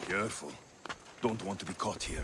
Careful. Don't want to be caught here.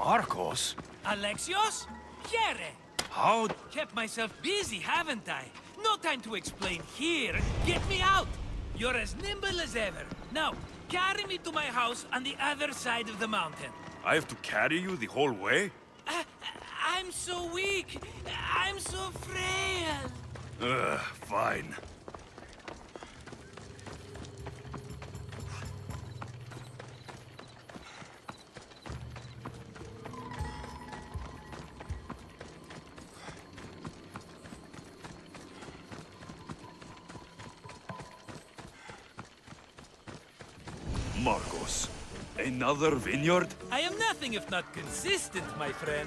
Markos? Alexios? Here! How? Kept myself busy, haven't I? No time to explain here. Get me out! You're as nimble as ever. Now, carry me to my house on the other side of the mountain. I have to carry you the whole way? I'm so weak. I'm so frail. Fine. Markos, another vineyard? I am nothing if not consistent, my friend.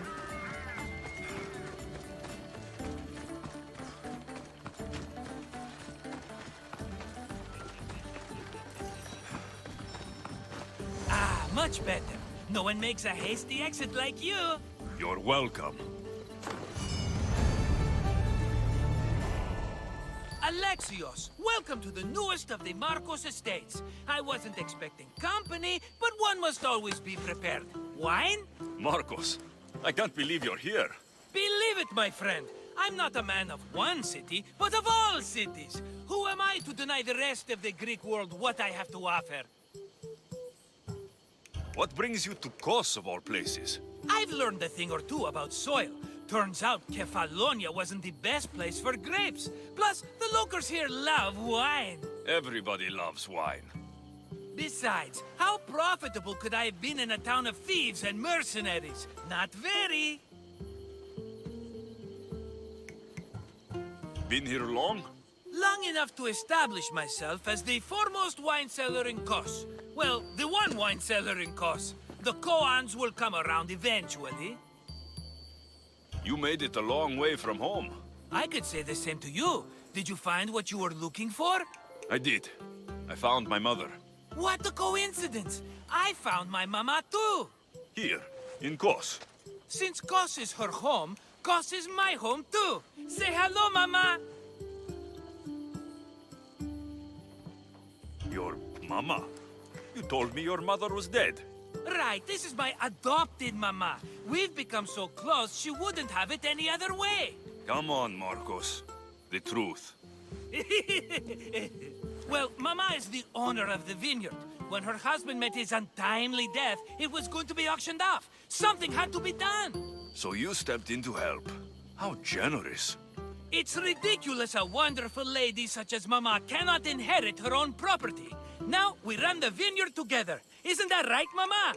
Ah, much better. No one makes a hasty exit like you. You're welcome. Alexios, welcome to the newest of the Markos estates. I wasn't expecting company, but one must always be prepared. Wine? Markos, I can't believe you're here. Believe it, my friend. I'm not a man of one city, but of all cities. Who am I to deny the rest of the Greek world what I have to offer? What brings you to Kos, of all places? I've learned a thing or two about soil. Turns out Kefalonia wasn't the best place for grapes. Plus, the locals here love wine. Everybody loves wine. Besides, how profitable could I have been in a town of thieves and mercenaries? Not very. Been here long? Long enough to establish myself as the foremost wine seller in Kos. Well, the one wine seller in Kos. The koans will come around eventually. You made it a long way from home. I could say the same to you. Did you find what you were looking for? I did. I found my mother. What a coincidence! I found my mama too! Here, in Kos. Since Kos is her home, Kos is my home too! Say hello, mama! Your mama? You told me your mother was dead. Right, this is my adopted mama. We've become so close, she wouldn't have it any other way. Come on, Markos. The truth. Well, mama is the owner of the vineyard. When her husband met his untimely death, it was going to be auctioned off. Something had to be done. So you stepped in to help. How generous. It's ridiculous a wonderful lady such as mama cannot inherit her own property. Now we run the vineyard together. Isn't that right, mama?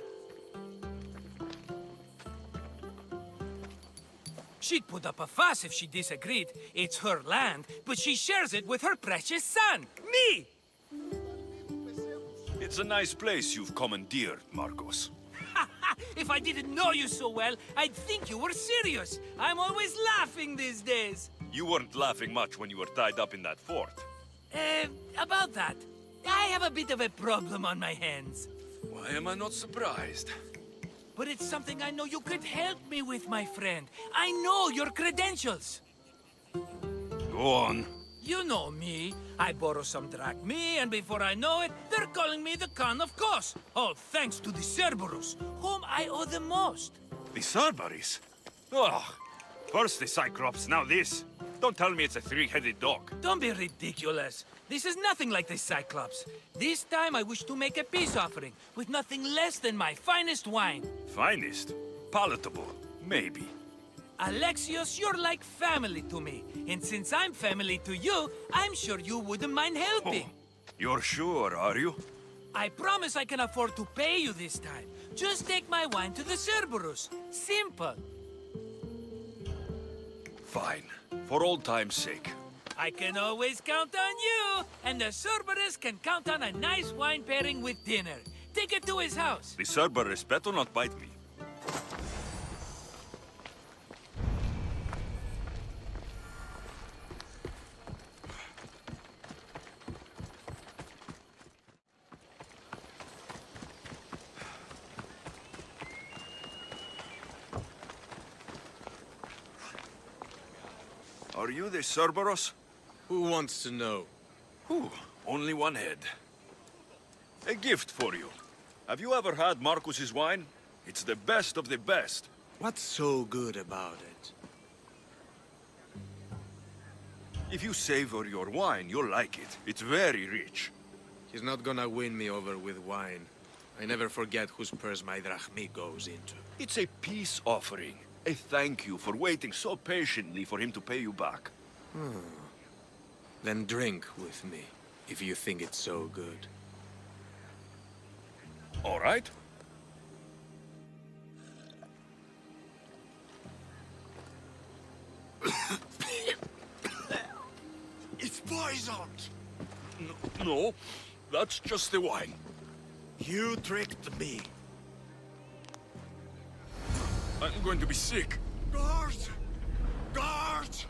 She'd put up a fuss if she disagreed. It's her land, but she shares it with her precious son, me! It's a nice place you've commandeered, Markos. If I didn't know you so well, I'd think you were serious. I'm always laughing these days. You weren't laughing much when you were tied up in that fort. About that. I have a bit of a problem on my hands. Why am I not surprised? But it's something I know you could help me with, my friend. I know your credentials. Go on. You know me. I borrow some drachmae, and before I know it, they're calling me the Khan of Kos. All thanks to the Cerberus, whom I owe the most. The Cerberus? Ugh. First the Cyclops, now this. Don't tell me it's a three-headed dog. Don't be ridiculous. This is nothing like the Cyclops. This time I wish to make a peace offering with nothing less than my finest wine. Finest? Palatable? Maybe. Alexios, you're like family to me. And since I'm family to you, I'm sure you wouldn't mind helping. Oh, you're sure, are you? I promise I can afford to pay you this time. Just take my wine to the Cerberus. Simple. Fine. For old time's sake. I can always count on you. And the Cerberus can count on a nice wine pairing with dinner. Take it to his house. The Cerberus better not bite me. Are you the Cerberus? Who wants to know? Whew, only one head. A gift for you. Have you ever had Markus's wine? It's the best of the best. What's so good about it? If you savor your wine, you'll like it. It's very rich. He's not gonna win me over with wine. I never forget whose purse my drachmi goes into. It's a peace offering. A thank you for waiting so patiently for him to pay you back. Then drink with me, if you think it's so good. All right? It's poisoned! No, that's just the wine. You tricked me. I'm going to be sick. Guards! Guards!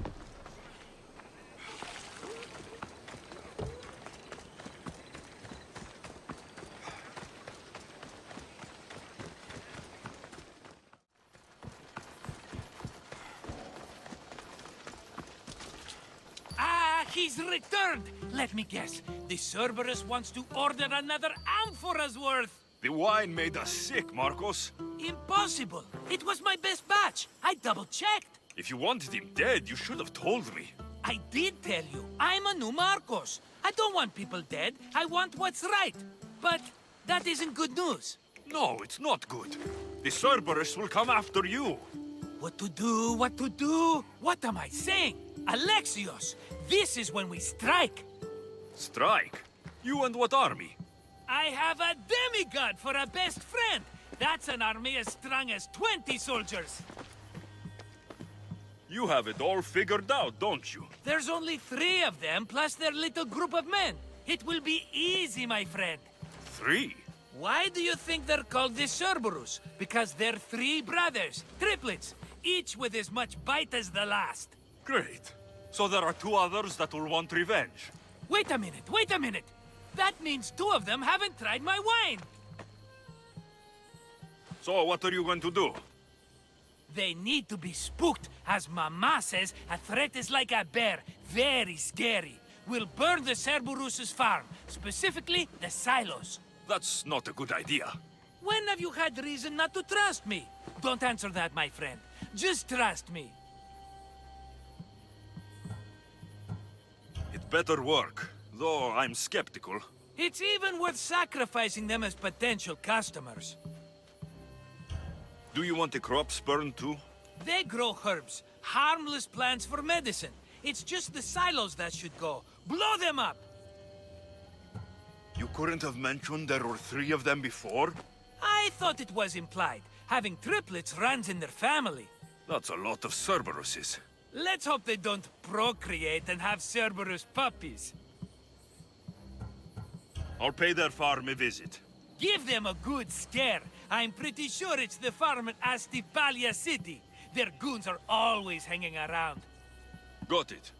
He's returned! Let me guess. The Cerberus wants to order another amphora's worth! The wine made us sick, Markos. Impossible! It was my best batch! I double-checked! If you wanted him dead, you should have told me. I did tell you. I'm a new Markos. I don't want people dead. I want what's right. But that isn't good news. No, it's not good. The Cerberus will come after you. What to do? What to do? What am I saying? Alexios! This is when we strike! Strike? You and what army? I have a demigod for a best friend! That's an army as strong as 20 soldiers! You have it all figured out, don't you? There's only 3 of them, plus their little group of men. It will be easy, my friend. 3? Why do you think they're called the Cerberus? Because they're 3 brothers, triplets, each with as much bite as the last. Great. So there are 2 others that will want revenge. Wait a minute, wait a minute! That means 2 of them haven't tried my wine! So what are you going to do? They need to be spooked. As Mama says, a threat is like a bear. Very scary. We'll burn the Cerberus's farm, specifically the silos. That's not a good idea. When have you had reason not to trust me? Don't answer that, my friend. Just trust me. It better work, though I'm skeptical. It's even worth sacrificing them as potential customers. Do you want the crops burned too? They grow herbs, harmless plants for medicine. It's just the silos that should go. Blow them up! You couldn't have mentioned there were 3 of them before? I thought it was implied. Having triplets runs in their family. That's a lot of Cerberuses. Let's hope they don't procreate and have Cerberus puppies. I'll pay their farm a visit. Give them a good scare. I'm pretty sure it's the farm in Astipalia City. Their goons are always hanging around. Got it.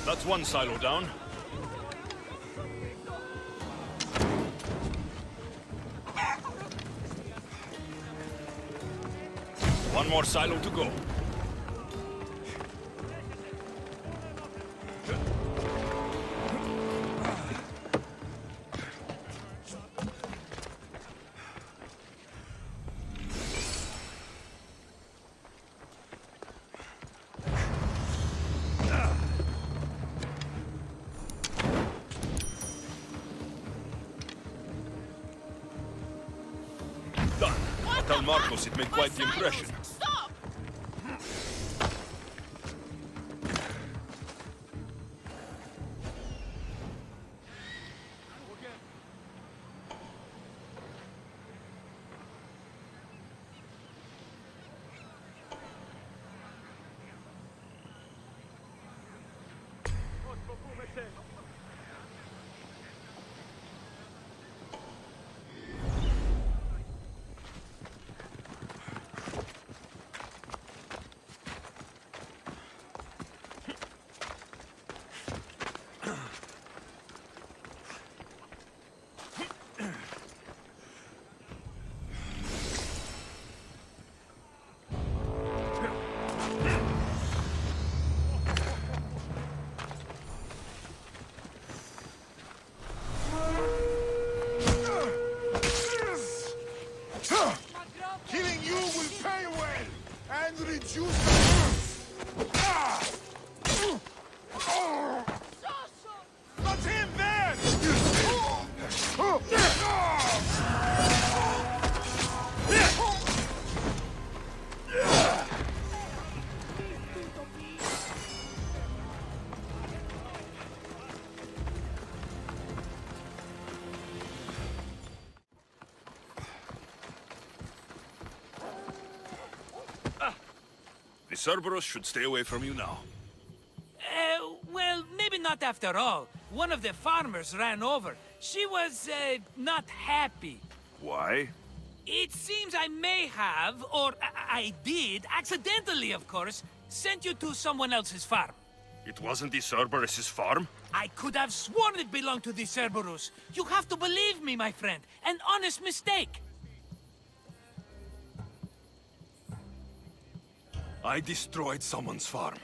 That's one silo down. One more silo to go. Tell Markos it made quite the impression. Stop! Killing you will pay well and reduce the cost. That's him there! The Cerberus should stay away from you now. Well, maybe not after all. One of the farmers ran over. She was, not happy. Why? It seems I may have, or I did, accidentally of course, sent you to someone else's farm. It wasn't the Cerberus's farm? I could have sworn it belonged to the Cerberus. You have to believe me, my friend. An honest mistake. I destroyed someone's farm.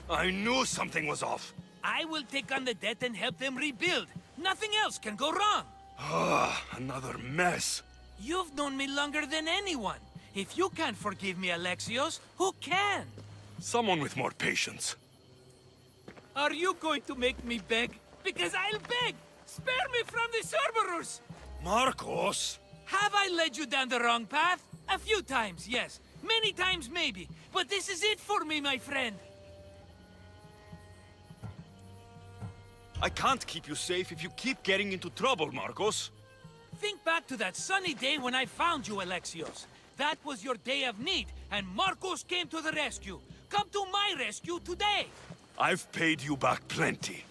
I knew something was off. I will take on the debt and help them rebuild. Nothing else can go wrong. Ah, another mess. You've known me longer than anyone. If you can't forgive me, Alexios, who can? Someone with more patience. Are you going to make me beg? Because I'll beg! Spare me from the Cerberus! Markos! Have I led you down the wrong path? A few times, yes. Many times, maybe. But this is it for me, my friend. I can't keep you safe if you keep getting into trouble, Markos. Think back to that sunny day when I found you, Alexios. That was your day of need, and Markos came to the rescue. Come to my rescue today. I've paid you back plenty.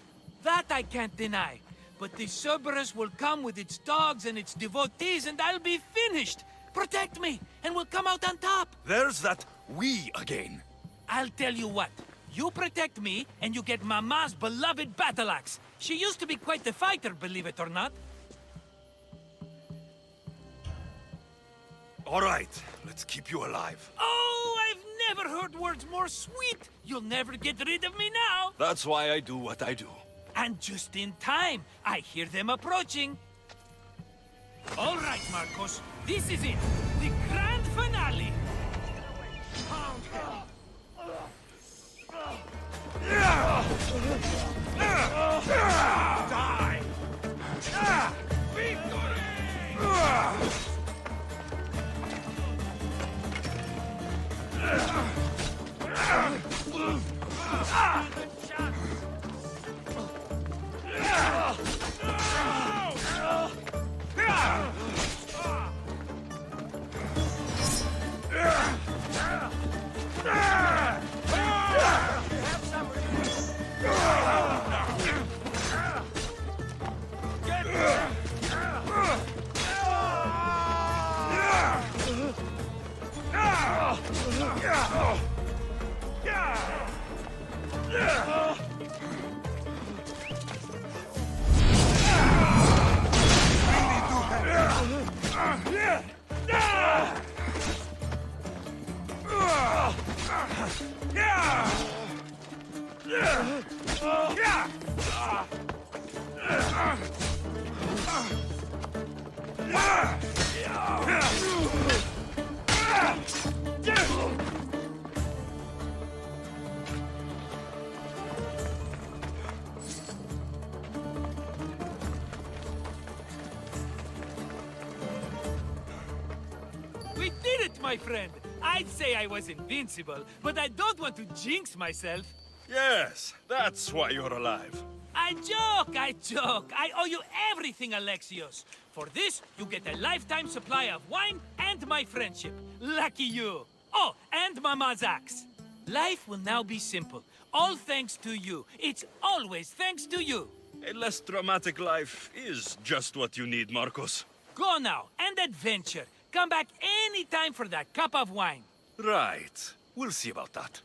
That I can't deny. But the Cerberus will come with its dogs and its devotees, and I'll be finished. Protect me, and we'll come out on top. There's that we again. I'll tell you what. You protect me, and you get Mama's beloved battle axe. She used to be quite the fighter, believe it or not. All right, let's keep you alive. Oh, I've never heard words more sweet. You'll never get rid of me now. That's why I do what I do. And just in time. I hear them approaching. All right, Markos. This is it. The grand finale. Die! Victory! We did my friend. I'd say I was invincible, but I don't want to jinx myself. Yes, that's why you're alive. I joke, I joke. I owe you everything, Alexios. For this, you get a lifetime supply of wine and my friendship. Lucky you. Oh, and Mama's axe. Life will now be simple. All thanks to you. It's always thanks to you. A less dramatic life is just what you need, Markos. Go now and adventure. Come back any time for that cup of wine. Right. We'll see about that.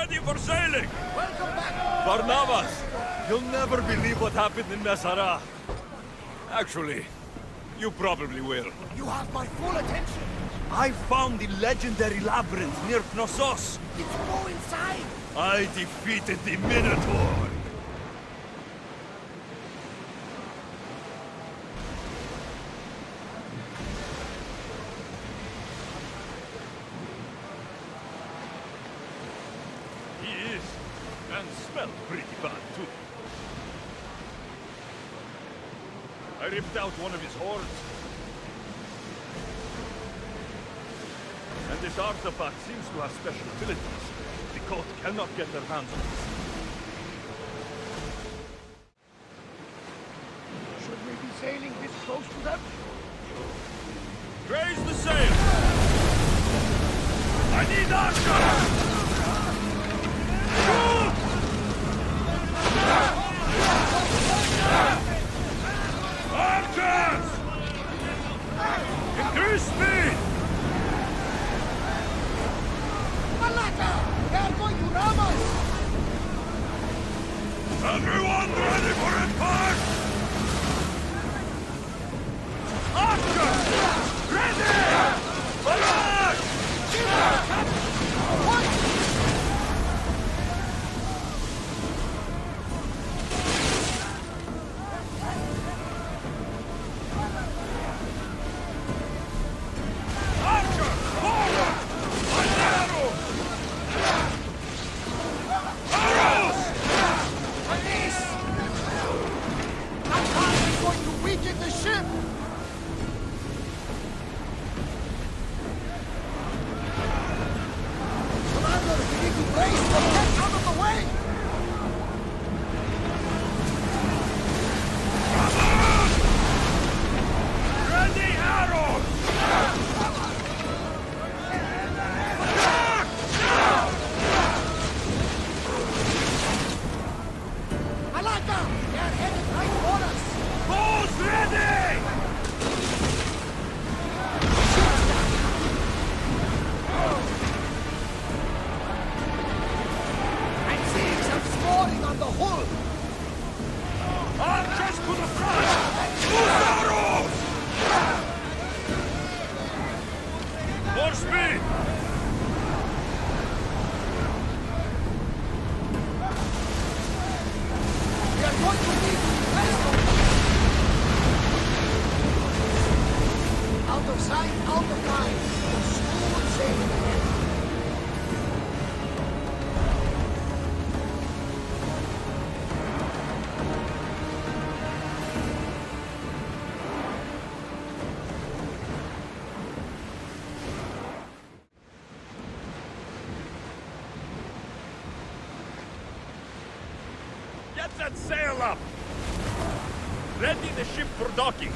ready for sailing! Welcome back! Barnabas, you'll never believe what happened in Messara. Actually, you probably will. You have my full attention. I found the legendary labyrinth near Knossos. Did you go inside? I defeated the Minotaur. He is, and smells pretty bad too. I ripped out one of his horns. And this artifact seems to have special abilities. The court cannot get their hands on it. Should we be sailing this close to them? Raise the sail! I need action! Archers! Increase speed! Malaka! They are going to ram us! Everyone ready for impact! Archers! Ready! Barrage! Archer! Forward! An arrow! Arrows! Police! That fire is going to weaken the ship! Commander, we need to brace the get out of the way! Ready arrows! Malaka! They are headed right for us! Bows ready! I'm seeing some scoring on the hull! Archers to the front! Loose arrows! More speed! We are going to need to rest them! Out of sight, out of mind! Smooth sailing ahead! Get that sail up! Ready the ship for docking.